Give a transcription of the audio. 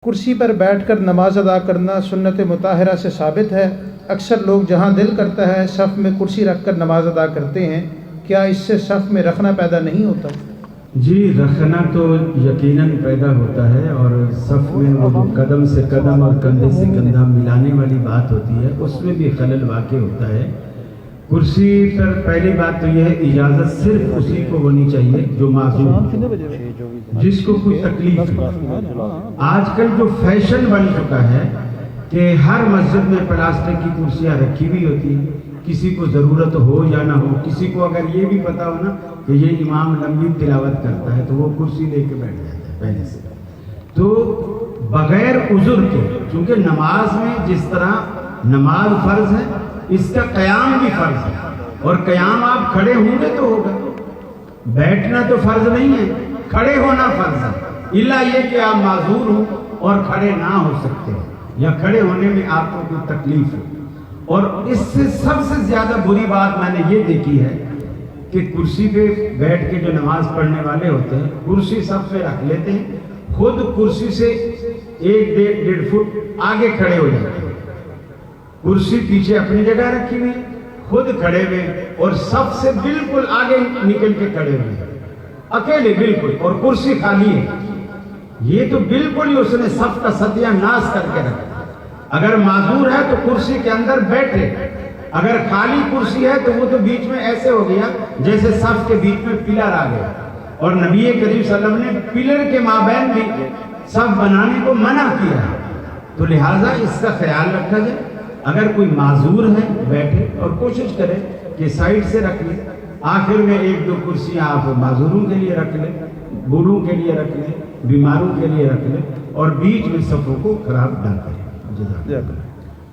کرسی پر بیٹھ کر نماز ادا کرنا سنت مطہرہ سے ثابت ہے۔ اکثر لوگ جہاں دل کرتا ہے صف میں کرسی رکھ کر نماز ادا کرتے ہیں، کیا اس سے صف میں رکھنا پیدا نہیں ہوتا؟ جی، رکھنا تو یقیناً پیدا ہوتا ہے، اور صف میں وہ جو قدم سے قدم اور کندھے سے کندھا ملانے والی بات ہوتی ہے اس میں بھی خلل واقع ہوتا ہے۔ کرسی پر پہلی بات تو یہ ہے، اجازت صرف اسی کو ہونی چاہیے جو معذور ہو، جس کو کوئی تکلیف ہو۔ آج کل جو فیشن بن چکا ہے کہ ہر مسجد میں پلاسٹک کی کرسیاں رکھی ہوئی ہوتی ہیں، کسی کو ضرورت ہو یا نہ ہو، کسی کو اگر یہ بھی پتا ہو نا کہ یہ امام لمبی تلاوت کرتا ہے تو وہ کرسی لے کے بیٹھ جاتا ہے پہلے سے۔ تو بغیر عذر کے، چونکہ نماز میں جس طرح نماز فرض ہے، اس کا قیام بھی فرض ہے، اور قیام آپ کھڑے ہوں گے تو ہوگا، بیٹھنا تو فرض نہیں ہے، کھڑے ہونا فرض ہے، الا یہ کہ آپ معذور ہوں اور کھڑے نہ ہو سکتے ہو، یا کھڑے ہونے میں آپ کو کوئی تکلیف ہو۔ اور اس سے سب سے زیادہ بری بات میں نے یہ دیکھی ہے کہ کرسی پہ بیٹھ کے جو نماز پڑھنے والے ہوتے ہیں، کرسی سب پہ رکھ لیتے ہیں، خود کرسی سے 1-1.5 فٹ آگے کھڑے ہو جاتے ہیں، کرسی پیچھے اپنی جگہ رکھی ہوئی، خود کھڑے ہوئے اور سب سے بالکل آگے نکل کے کھڑے ہوئے، اکیلے بالکل، اور کرسی خالی ہے۔ یہ تو بالکل ہی اس نے صف کا ستیہ ناش کر کے رکھا۔ اگر معذور ہے تو کرسی کے اندر بیٹھے، اگر خالی کرسی ہے تو وہ تو بیچ میں ایسے ہو گیا جیسے صف کے بیچ میں پلر آ گیا، اور نبی کریم صلی اللہ علیہ وسلم نے پلر کے مابین بھی صف بنانے کو منع کیا ہے۔ تو لہٰذا اس کا خیال رکھا جائے، اگر کوئی معذور ہے بیٹھے اور کوشش کرے کہ سائڈ سے رکھ لیں، آخر میں 1-2 کرسیاں آپ معذوروں کے لیے رکھ لیں، بوڑھوں کے لیے رکھ لیں، بیماروں کے لیے رکھ لیں، اور بیچ میں صفوں کو خراب نہ کریں۔ جزاک اللہ۔